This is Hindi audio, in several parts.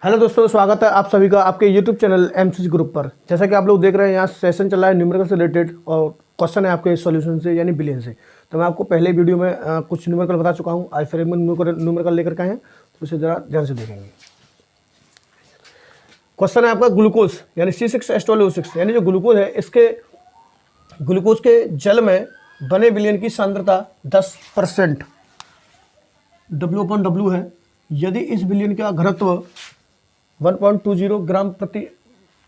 हेलो दोस्तों, स्वागत है आप सभी का आपके यूट्यूब चैनल एमसीसी ग्रुप पर। जैसा कि आप लोग देख रहे हैं, यहाँ सेशन चल रहा है न्यूमेरिकल से रिलेटेड और क्वेश्चन है आपके सॉल्यूशन से यानी बिलियन से। तो मैं आपको पहले वीडियो में कुछ न्यूमेरिकल बता चुका हूँ। आज फिर न्यूमेरिकल लेकर के आए हैं, तो उसे ज़रा ध्यान से देखेंगे। क्वेश्चन है आपका ग्लूकोज यानी C6H12O6 यानी जो ग्लूकोज है, इसके ग्लूकोज के जल में बने विलयन की सांद्रता 10% W/W है। यदि इस विलयन का घनत्व 1.20 ग्राम प्रति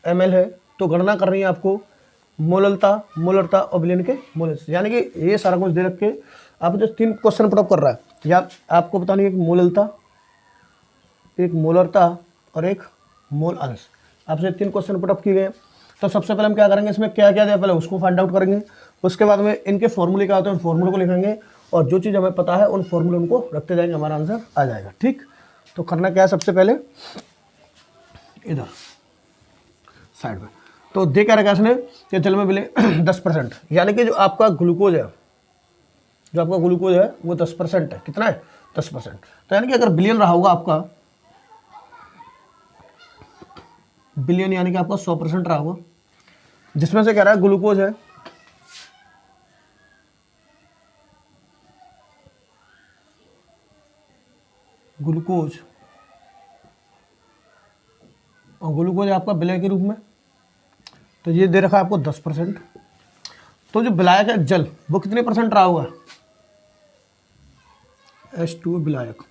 ml है तो गणना करनी है आपको मोलरता और विलयन के मोल से। यानी कि ये सारा कुछ दे रख के आप जो 3 क्वेश्चन पुट अप कर रहा है, या आपको बतानी है एक मोलरता और एक मोल अंश। आपसे 3 क्वेश्चन पुट अप किए गए। तो सबसे पहले हम क्या करेंगे, इसमें क्या क्या दिया पहले उसको फाइंड आउट करेंगे। उसके बाद में इनके फॉर्मूले क्या होते हैं उन फॉर्मूले को लिखेंगे, और जो चीज़ हमें पता है उन फॉर्मूले उनको रखते जाएंगे, हमारा आंसर आ जाएगा। ठीक, तो करना क्या है, सबसे पहले इधर साइड में तो दे क्या रखा इसने कि जल में मिले 10%, यानी कि जो आपका ग्लूकोज है वो 10% है। कितना है? 10%। तो यानी कि अगर बिलियन रहा होगा आपका, बिलियन यानी कि आपका 100% रहा होगा, जिसमें से कह रहा है ग्लूकोज है और ग्लूकोज है आपका विलय के रूप में। तो ये दे रखा है आपको 10%। तो जो विलायक है जल वो कितने % रहा होगा? H2O विलायक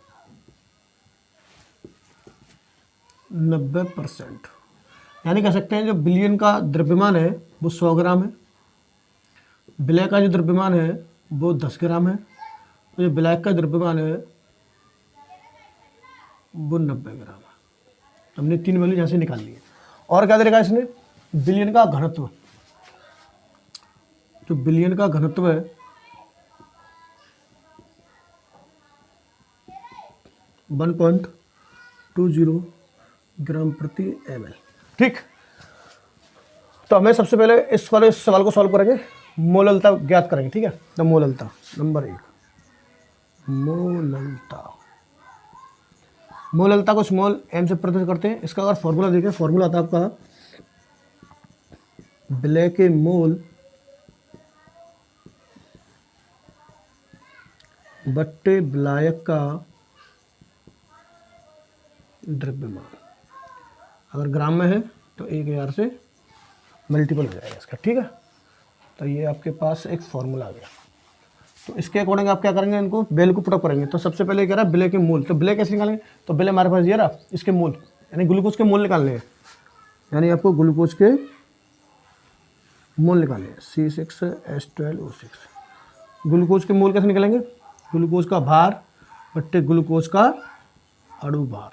90%। यानी कह सकते हैं जो विलयन का द्रव्यमान है वो 100 ग्राम है, विलय का जो द्रव्यमान है वो 10 ग्राम है, तो जो विलायक का द्रव्यमान है वो 90 ग्राम है। हमने 3 वैल्यू यहाँ से निकाल ली है। और क्या दे रखा है इसने? विलयन का घनत्व। जो विलयन का घनत्व है (1.20 ग्राम प्रति ml). ठीक, तो हमें सबसे पहले इस सवाल को सॉल्व करेंगे, मोललता ज्ञात करेंगे। ठीक है, तो मोललता नंबर 1, मोललता को स्मॉल m से प्रदर्शित करते हैं। इसका अगर फॉर्मूला देखें, फॉर्मूला आता है आपका विलय के मोल बट्टे विलायक का द्रव्यमान। अगर ग्राम में है तो 1000 से मल्टीपल हो जाएगा इसका। ठीक है, तो ये आपके पास एक फॉर्मूला आ गया। तो इसके अकॉर्डिंग आप क्या करेंगे, इनको बेल को पुटअप करेंगे। तो सबसे पहले कह रहा है विलय के मोल। तो विलय कैसे निकालेंगे? तो विलय हमारे पास ये रहा, इसके मोल यानी ग्लूकोज के मोल निकालने हैं। यानी आपको ग्लूकोज के मोल निकालने हैं, C6H12O6। ग्लूकोज के मोल कैसे निकालेंगे? ग्लूकोज का भार बट्टे ग्लूकोज का अणु भार।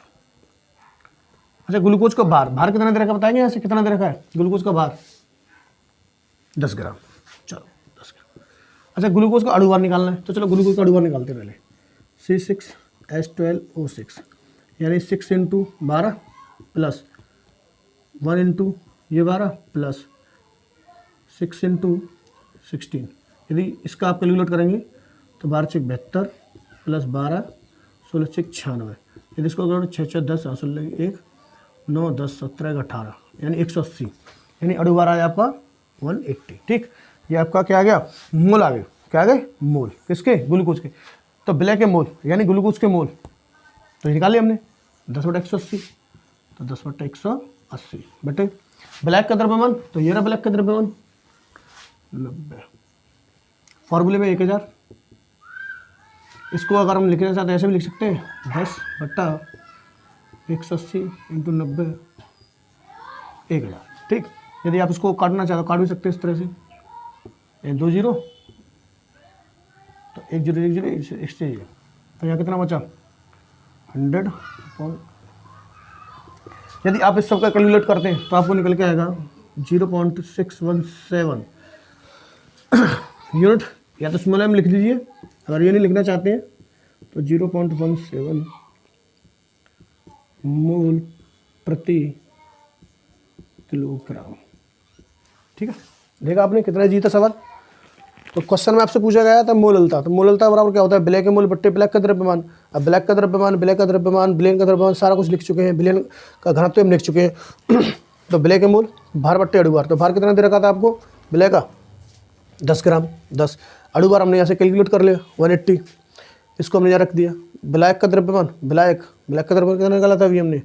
अच्छा, ग्लूकोज का भार कितना दे रखा है बताएंगे? ऐसे कितना दे रखा है ग्लूकोज का भार? 10 ग्राम। चलो 10 ग्राम। अच्छा, ग्लूकोज का अणु भार निकालना है, तो चलो ग्लूकोज का अणु भार निकालते हैं पहले। C6H12O6 यानी 6 × 12 प्लस 1 × ये 12 प्लस 6 × 16। यदि इसका आप कैलकुलेट करेंगे तो 12 × 72 प्लस 12 16 × 96। यदि इसको करोगे 6 6 10 1 9 10 17 18 यानी 180, यानी अणु भार आया आपका 180। ठीक, ये आपका क्या आ गया? मोल आ गए। क्या आ गए? मोल। किसके? ग्लूकोज के। तो विलय के मोल यानी ग्लूकोज के मोल तो निकाले हमने 10/180, तो 10/180 बटे विलायक का द्रव्यमान। तो ये रहा विलायक का द्रव्यमान 90। फॉर्मूले में 1000। इसको अगर हम लिखना चाहते हैं ऐसे भी लिख सकते हैं, 10/180 × 90 1000। ठीक, यदि आप इसको काटना चाहते हो काट भी सकते हैं इस तरह से, 2 0 तो 1 0 1 0 इससे। तो यहाँ कितना बचा? 100। यदि आप इस सब का कैलकुलेट करते हैं तो आपको निकल के आएगा 0.617 यूनिट। या तो स्मॉल m लिख दीजिए, अगर ये नहीं लिखना चाहते हैं तो 0.17 मोल प्रति किलोग्राम। ठीक है, देखा आपने कितना जीता सवाल। तो क्वेश्चन में आपसे पूछा गया था मोललता, तो मोललता बराबर क्या होता है, ब्लैक के मोल बट्टे ब्लैक का द्रव्यमान। अब ब्लैक का द्रव्यमान, ब्लैक का द्रव्यमान, बिलियन का द्रव्यमान सारा कुछ लिख चुके हैं, बिलियन का घनत्व हम लिख चुके हैं। तो ब्लैक के मोल भार बट्टे अड़ुबार, तो भार कितना दे रखा था आपको ब्लैक का 10 ग्राम 10, अड़ुबार हमने यहाँ से कैलकुलेट कर लिया 180, इसको हमने यहाँ रख दिया। ब्लैक का द्रव्यमान, ब्लैक का द्रव्यमान कितना निकाला था अभी हमने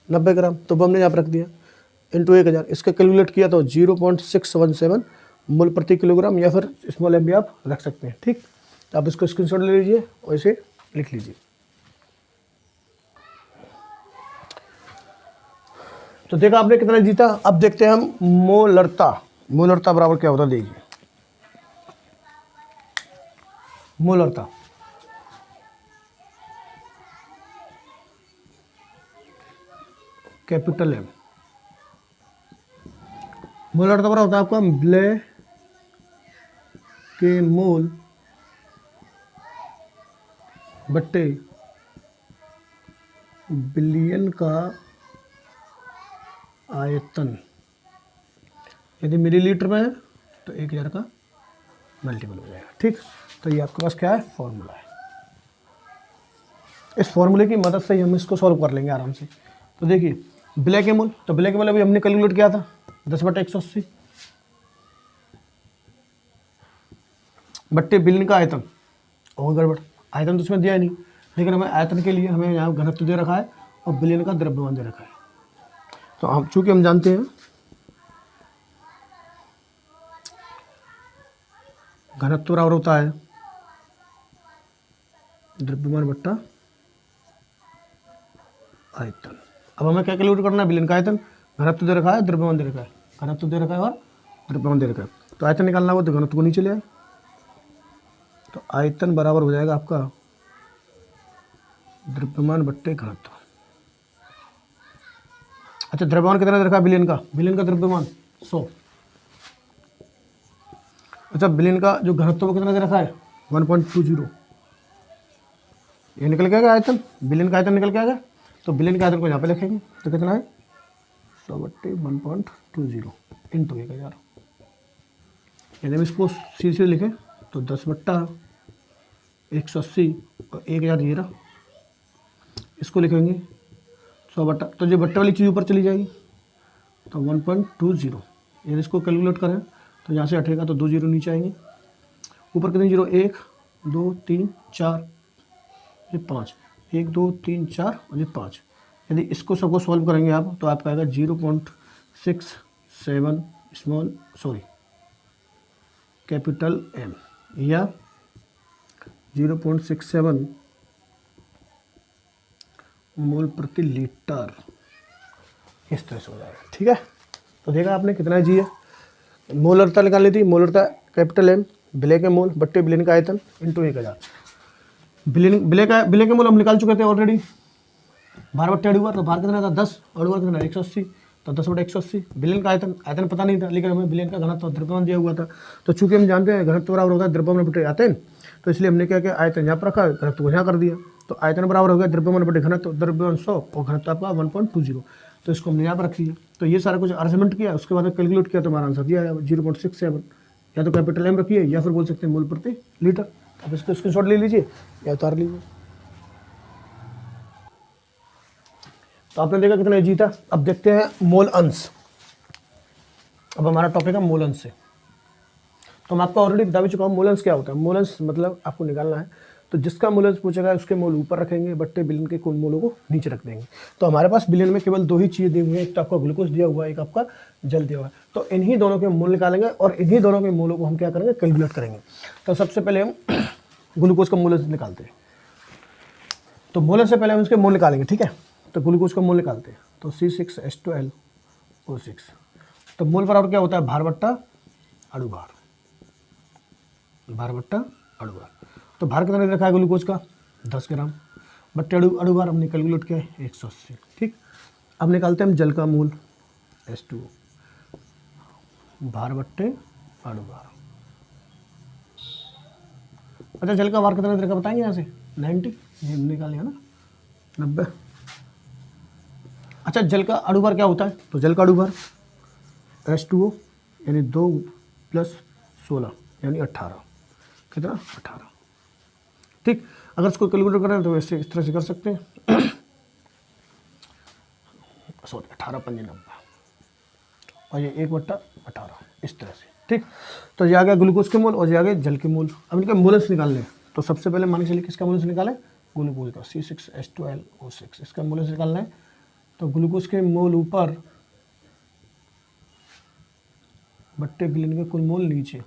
90 ग्राम, तो वो हमने यहाँ पर रख दिया इंटू 1000, इसका कैलकुलेट किया तो 0.617 मोल प्रति किलोग्राम, या फिर स्मॉल एम भी आप रख सकते हैं। ठीक, तो आप इसको स्क्रीनशॉट ले लीजिए और इसे लिख लीजिए। तो देखा आपने कितना जीता। अब देखते हैं हम मोलरता। मोलरता बराबर क्या होता है देखिए, मोलरता कैपिटल एम, मोलरता बराबर होता है आपका ब्लैक के मोल बट्टे बिलियन का आयतन। यदि मिलीलीटर में है तो 1000 का मल्टीपल हो जाएगा। ठीक, तो ये आपके पास क्या है, फॉर्मूला है। इस फॉर्मूले की मदद से ही हम इसको सॉल्व कर लेंगे आराम से। तो देखिए ब्लैक एमोल, तो ब्लैक एमोल अभी हमने कैलकुलेट किया था 10/180 बट्टे बिलियन का आयतन। और गड़बड़, आयतन तो उसमें दिया नहीं, लेकिन हमें आयतन के लिए हमें यहाँ घनत्व दे रखा है और बिलियन का द्रव्यमान दे रखा है। तो हम चूंकि हम जानते हैं घनत्व बराबर होता है द्रव्यमान बट्टा आयतन। अब हमें क्या कैलकुलेट करना है, बिलियन का आयतन, घनत्व दे रखा है, द्रव्यमान दे रखा है, घनत्व दे रखा है और द्रव्यमान दे रखा है। तो आयतन निकालना हो तो घनत्व को नीचे ले आए, तो आयतन बराबर हो जाएगा आपका द्रव्यमान बट्टे घनत्व। अच्छा, द्रव्यमान कितना दे रखा है बिलियन का, बिलियन का द्रव्यमान 100। अच्छा, बिलियन का जो घनत्व वो कितना दे रखा है 1.20। ये निकल के आएगा आयतन, बिलियन का आयतन निकल के आएगा। तो बिलियन का आयतन को यहाँ पे लिखेंगे तो कितना है 100/1.20 इंटू 1000। यदि हम इसको सीधे लिखें तो 10/180 और 1000 ये रहा, इसको लिखेंगे 100 तो जो बट्टे वाली चीज़ ऊपर चली जाएगी तो 1.20। यदि इसको कैलकुलेट करें तो यहाँ से हटेगा तो 2 जीरो नीचे आएंगे, ऊपर कितने जीरो 1 2 3 4 ये 5, 1 2 3 4 और ये 5। यदि इसको सबको सॉल्व करेंगे आप तो आपका आएगा 0.67 कैपिटल एम या 0.67 मोल प्रति लीटर, इस तरह से हो जाएगा। ठीक है, तो देखा आपने कितना जी है। मोलरता निकाल ली थी, मोलरता कैपिटल एम ब्लैक के मोल बट्टे बिलियन का आयतन इंटू 1000। ब्लैक के मोल हम निकाल चुके थे ऑलरेडी, भार बट्टे अड़ुबार, तो भार कितना था 10, अड़ुबार कितना 180, तो 10/180। बिलियन का आयतन, आयतन पता नहीं था लेकिन हमें बिलियन का घनत्व द्रव्यमान दिया हुआ था। तो चूंकि हम जानते हैं घनत्व बराबर होता है द्रव्यमान बट्टे आयतन, तो इसलिए हमने क्या किया, आयतन यहाँ पर रखा, घनत्व को यहाँ कर दिया। तो आयतन बराबर हो गया द्रव्यमान बट्टे घनत्व, द्रव्यमान 100 और घनत्व आपका 1.20, तो इसको हमने यहाँ पर रख लिया। तो ये सारा कुछ अरेंजमेंट किया, उसके बाद कैलकुलेट किया तो हमारा आंसर दिया 0.67, या तो कैपिटल एम रखिए या फिर बोल सकते हैं मोल प्रति लीटर। अब इसको स्क्रीनशॉट ले लीजिए या उतार लीजिए। तो आपने देखा कितना जीता। अब देखते हैं मोल अंश। अब हमारा टॉपिक है मोल अंश से। तो मैं आपको ऑलरेडी बता भी चुका हूँ मोल अंश क्या होता है। मोल अंश मतलब आपको निकालना है, तो जिसका मोल अंश पूछेगा उसके मोल ऊपर रखेंगे, बट्टे बिलियन के कुल मोलों को नीचे रख देंगे। तो हमारे पास बिलियन में केवल 2 ही चीज़ें दी हुई हैं, एक तो आपका ग्लूकोज दिया हुआ है, एक आपका जल दिया हुआ है। तो इन्हीं दोनों के मोल निकालेंगे और इन्हीं दोनों के मोलों को हम क्या करेंगे, कैलकुलेट करेंगे। तो सबसे पहले हम ग्लूकोज का मोल अंश निकालते हैं। तो मोल अंश से पहले हम उसके मोल निकालेंगे, ठीक है। तो ग्लूकोज का मोल निकालते हैं, तो C6H12O6। तो मोल बराबर क्या होता है, भार बट्टा अड़ुबार, भार बट्टा अड़ुबार। तो भार कितना रखा है ग्लूकोज का 10 ग्राम, बट्टे अड़ुबार हमने कैलकुलेट किया है 180। ठीक, अब निकालते हैं हम जल का मोल H2O, भार बट्टे अड़ुबार। अच्छा, जल का भार कितना रखा बताएंगे यहाँ से 90, ये निकालेगा ना 90। अच्छा, जल का अड़ुबार क्या होता है, तो जल का अड़ुबार H2O यानी 2 + 16 यानी 18। कितना 18। ठीक, अगर इसको कैलकुलेट करें तो वैसे इस तरह से कर सकते हैं सॉरी 18 पंजे 90 और ये 1/18 इस तरह से। ठीक, तो ये आ गया ग्लूकोज के मोल और ये आ गए जल के मोल। अब इनका मोलस निकाल लें तो सबसे पहले मान के चलिए किसका मोलस निकालें, ग्लूकोज का C6H12O6 इसका मोलस निकालना है। तो ग्लूकोज के मोल ऊपर बट्टे बिलियन के कुल मोल नीचे,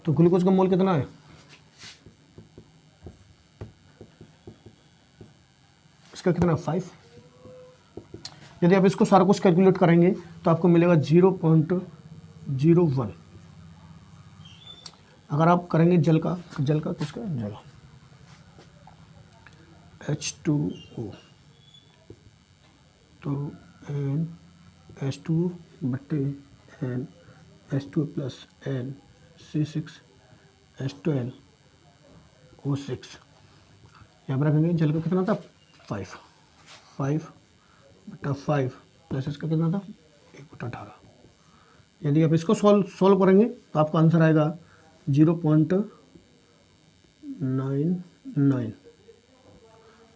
तो ग्लूकोज का मोल कितना है, इसका कितना 5। यदि आप इसको सारा कुछ कैलकुलेट करेंगे तो आपको मिलेगा 0.01। अगर आप करेंगे जल का किसका जल H2O तो H2 बट्टे H2 प्लस C6H12O6 यहाँ पर रखेंगे। जल का कितना था 5 5/5 प्लस इसका कितना था 1/18। यदि आप इसको सॉल्व करेंगे तो आपका आंसर आएगा 0.99।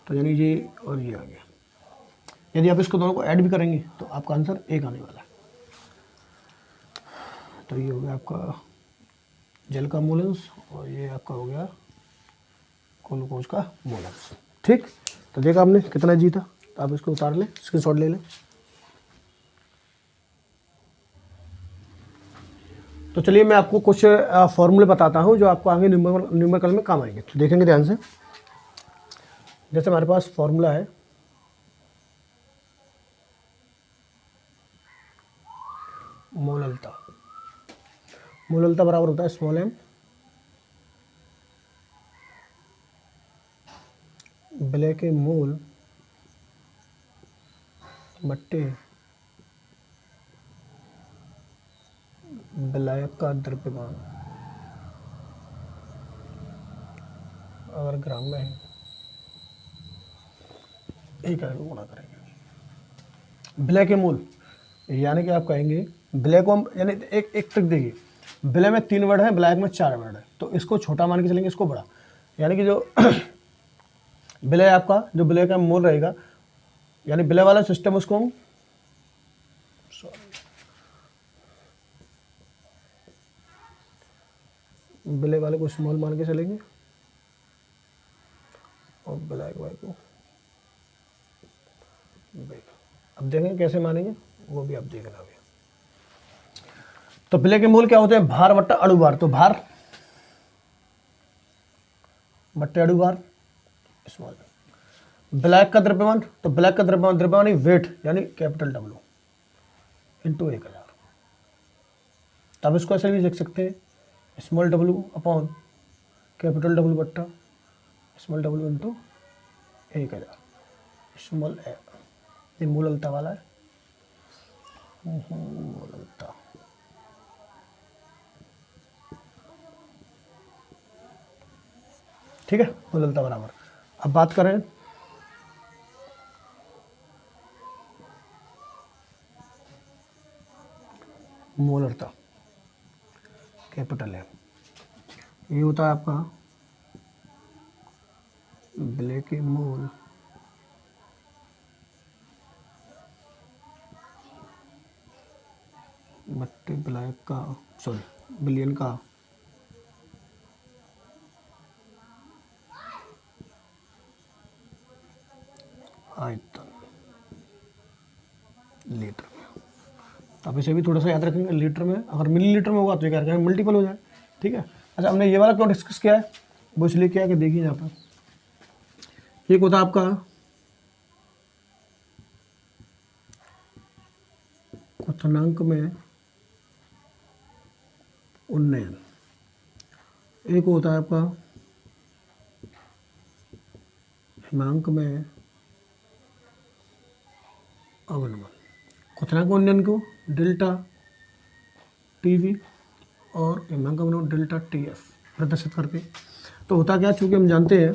तो यानी ये और ये आ गया। यदि आप इसको दोनों को ऐड भी करेंगे तो आपका आंसर 1 आने वाला है। तो ये हो गया आपका जल का मोलस और ये आपका हो गया ग्लूकोज का मोलस। ठीक, तो देखा आपने कितना जीता। तो आप इसको उतार लें, स्क्रीनशॉट ले लें। तो चलिए मैं आपको कुछ फॉर्मूले बताता हूँ जो आपको आगे न्यूमेरिकल में काम आएंगे। तो देखेंगे ध्यान से। जैसे हमारे पास फॉर्मूला है मोललता बराबर होता है स्मॉल m विलय के मोल बट्टे विलायक का द्रव्यमान अगर ग्राम में है एक गुणा करेंगे। विलय के मोल यानी कि आप कहेंगे विलय को हम यानी एक ट्रिक देखिए, विलय में 3 वर्ड है, विलायक में 4 वर्ड है। तो इसको छोटा मान के चलेंगे, इसको बड़ा। यानी कि जो विलय आपका जो विलय का मोल रहेगा यानी विलय वाला सिस्टम उसको हम विलय वाले को स्मॉल मान के चलेंगे और विलायक वाले को बिग। अब देखेंगे कैसे मानेंगे, वो भी आप देखना अभी। तो विलय के मोल क्या होते हैं, भार बट्टा अणुभार। तो भार बट्टे अणुभार स्मॉल। विलायक का द्रव्यमान, तो विलायक का द्रव्यमान वेट यानी कैपिटल W इंटू 1000। तब इसको ऐसे भी देख सकते हैं small W upon capital W बट्टा स्मॉल W इंटू 1000 स्मॉल ए। ये मोललता वाला है, मोललता। ठीक है, मोललता बराबर। अब बात करें मोलरता कैपिटल है, ये होता है आपका विलय के मोल बट्टे विलायक का बिलियन का आयतन लीटर में। अब इसे भी थोड़ा सा याद रखेंगे, लीटर में अगर मिलीलीटर में होगा तो ये क्या करेंगे मल्टीपल हो जाए। ठीक है, अच्छा हमने ये वाला क्यों डिस्कस किया है, वो इसलिए किया है कि देखिए यहाँ पर एक होता है आपका क्वथनांक में उन्नयन, एक होता है आपका हिमांक में अवनमन। क्वथनांक उन्नयन को डेल्टा टीवी और हिमांक अवनमन डेल्टा टीएफ प्रदर्शित करके। तो होता क्या, चूंकि हम जानते हैं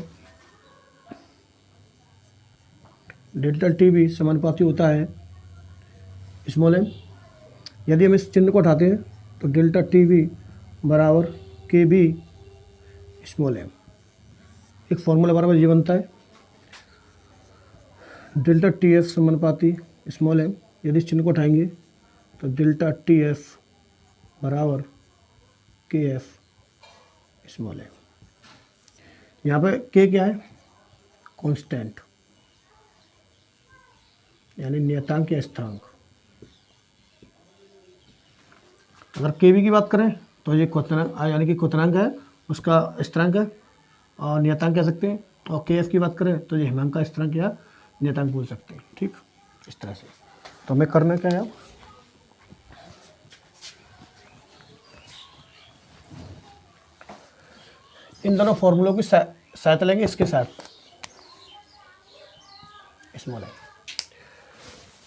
डेल्टा टीवी समानुपाती होता है स्मॉल एम यदि हम इस चिन्ह को हटाते हैं तो डेल्टा टी वी बराबर के बी स्मॉल एम। एक फॉर्मूला बराबर ये बनता है, डेल्टा टी एफ समानुपाती स्मॉल एम। यदि इस चिन्ह को उठाएंगे तो डेल्टा टी एफ बराबर के एफ स्मॉल एम। यहाँ पे के क्या है, कांस्टेंट यानी नियतांक या स्थिरांक। अगर के बी की बात करें तो ये क्वथनांक यानी कि क्वथनांक है, उसका स्थिरांक है और नियतांक कह सकते हैं। और के एफ की बात करें तो ये हिमांक का स्थिरांक या नियतांक बोल सकते हैं। ठीक, इस तरह से। तो हमें करना क्या है, इन दोनों फॉर्मूलों की सहायता लेंगे इसके साथ स्मॉल है।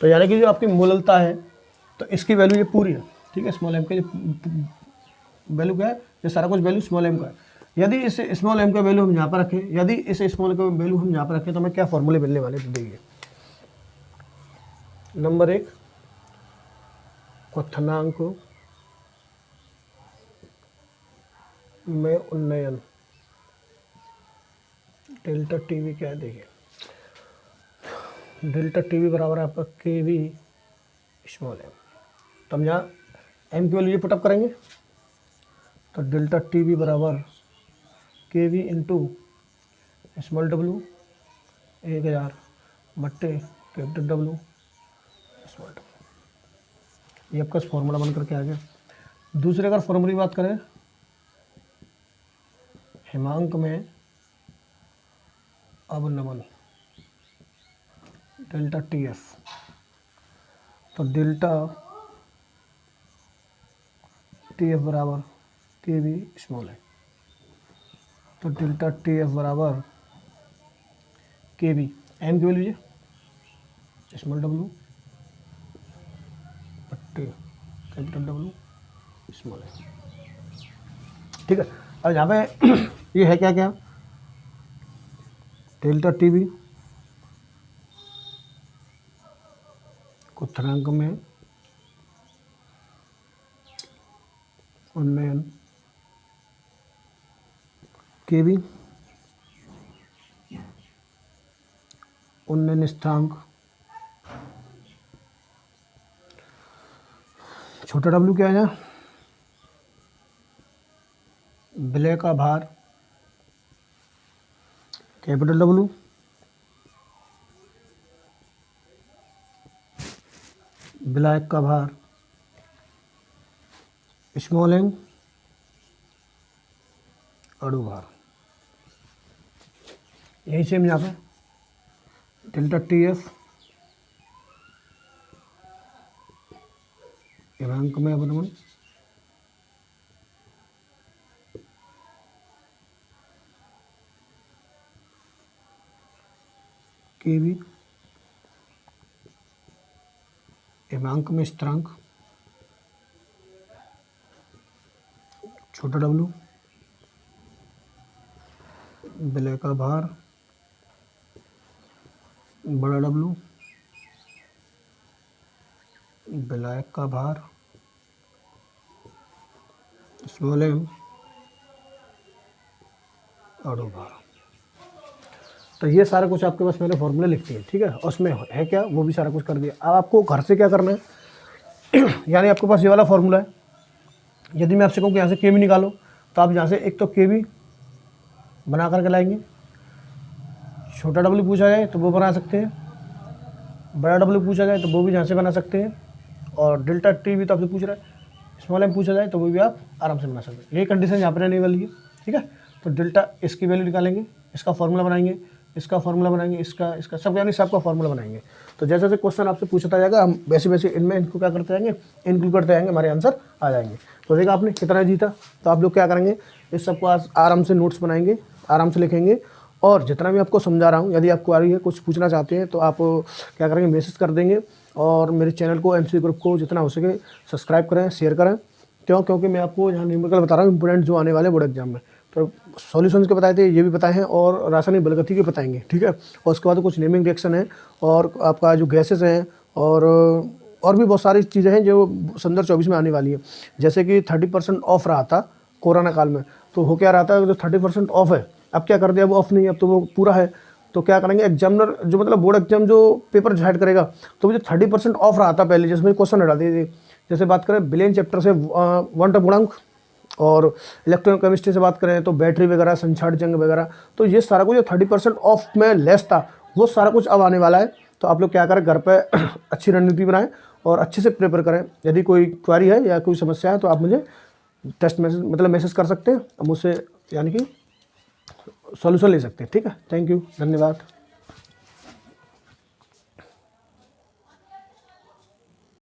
तो यानी कि जो आपकी मूललता है तो इसकी वैल्यू ये पूरी है। ठीक है, स्मॉल एम का वैल्यू क्या है, ये सारा कुछ वैल्यू स्मॉल एम का है। यदि इस स्मॉल एम का वैल्यू हम यहाँ पर रखें, यदि इस स्मॉल का वैल्यू हम यहाँ पर रखें तो हमें क्या फॉर्मूले मिलने वाले देखिए। नंबर 1, क्वथनांक में उन्नयन, डेल्टा टी वी क्या है देखिए, डेल्टा टी वी बराबर है आपका के वी स्मॉल एम। तो हम यहाँ एम की वैल्यू पुटअप करेंगे तो डेल्टा टी वी बराबर के वी इंटू स्मॉल डब्लू 1000 बट्टे कैपिटल डब्लू स्मॉल डब्लू। ये आपका फॉर्मूला बन करके आ गया। दूसरे अगर फॉर्मूले की बात करें, हिमांक में अवनमन डेल्टा टी एफ, तो डेल्टा टी एफ बराबर के वी स्मॉल है। तो डेल्टा टी एफ बराबर के वी, एम की वैल्यू लीजिए स्मॉल डब्लू बट्टे कैपिटल डब्लू स्मॉल है। ठीक है, अब यहाँ पे ये है क्या क्या, डेल्टा टी वी क्वथनांक में उन्नयन, के वी उन्नयन स्थिरांक, छोटा डब्लू क्या है, विलय का भार, कैपिटल डब्लू विलायक का भार, स्मॉल एम अणु भार। यही सेम यहाँ पे डेल्टा टी एफ हिमांक में अवनमन, के वी हिमांक में स्थिरांक, छोटा डब्लू विलय का भार, बड़ा डब्लू विलायक का भार, स्मॉल एम अणु भार। तो ये सारा कुछ आपके पास मैंने फॉर्मूले लिखते हैं। ठीक है, उसमें है क्या, वो भी सारा कुछ कर दिया। अब आपको घर से क्या करना है यानी आपके पास ये वाला फॉर्मूला है। यदि मैं आपसे कहूँ कि यहाँ से के वी निकालो तो आप यहाँ से एक तो के वी बना करके लाएंगे, छोटा डब्ल्यू पूछा जाए तो वो बना सकते हैं, बड़ा डब्ल्यू पूछा जाए तो वो भी यहाँ से बना सकते हैं, और डेल्टा टी वी तो आपसे पूछ रहा है, स्मॉल एम पूछा जाए तो वो भी आप आराम से बना सकते हैं। ये कंडीशन यहाँ पर रहने वाली है। ठीक है, तो डेल्टा इसकी वैल्यू निकालेंगे, इसका फॉर्मूला बनाएंगे, इसका फॉर्मूला बनाएंगे, इसका सब यानी सबका फॉर्मूला बनाएंगे। तो जैसे जैसे क्वेश्चन आपसे पूछता जाएगा हम वैसे वैसे इनमें इनको क्या करते जाएंगे, इंक्लूड करते जाएंगे, हमारे आंसर आ जाएंगे। तो देखा आपने कितना जीता। तो आप लोग क्या करेंगे, इस सबको आराम से नोट्स बनाएंगे, आराम से लिखेंगे, और जितना भी आपको समझा रहा हूँ यदि आपको आ रही है कुछ पूछना चाहते हैं तो आप क्या करेंगे, मैसेज कर देंगे। और मेरे चैनल को एमसीक्यू ग्रुप को जितना हो सके सब्सक्राइब करें, शेयर करें। क्योंकि मैं आपको यहाँ न्यूमेरिकल बता रहा हूँ इंपोर्टेंट जो आने वाले बोर्ड एग्जाम में। तो सॉल्यूशंस के बताए थे, ये भी बताए हैं, और रासायनिक बलगति के बताएंगे। ठीक है, और उसके बाद कुछ नेमिंग रिएक्शन है, और आपका जो गैसेस हैं, और और भी बहुत सारी चीज़ें हैं जो संदर्भ 24 में आने वाली है। जैसे कि 30% ऑफ रहा था कोरोना काल में, तो हो क्या रहा था, जो 30% ऑफ है अब क्या कर दिया, वो ऑफ नहीं है, अब तो वो पूरा है। तो क्या करेंगे, एग्जामिनर जो मतलब बोर्ड एग्जाम जो पेपर डिसाइड करेगा, तो वो जो 30% ऑफ रहा था पहले, जिसमें क्वेश्चन हटा दिए थे। जैसे बात करें बिलियन चैप्टर से क्वांटम गुणांक, और इलेक्ट्रॉनिक से बात करें तो बैटरी वगैरह, संचार जंग वगैरह, तो ये सारा कुछ जो 30% ऑफ में लेस था, वो सारा कुछ अब आने वाला है। तो आप लोग क्या करें, घर पे अच्छी रणनीति बनाएं और अच्छे से प्रिपेयर करें। यदि कोई क्वेरी है या कोई समस्या है तो आप मुझे टेक्स्ट मैसेज मतलब मैसेज कर सकते हैं, मुझसे यानी कि सॉल्यूशन ले सकते हैं। ठीक है, थैंक यू, धन्यवाद।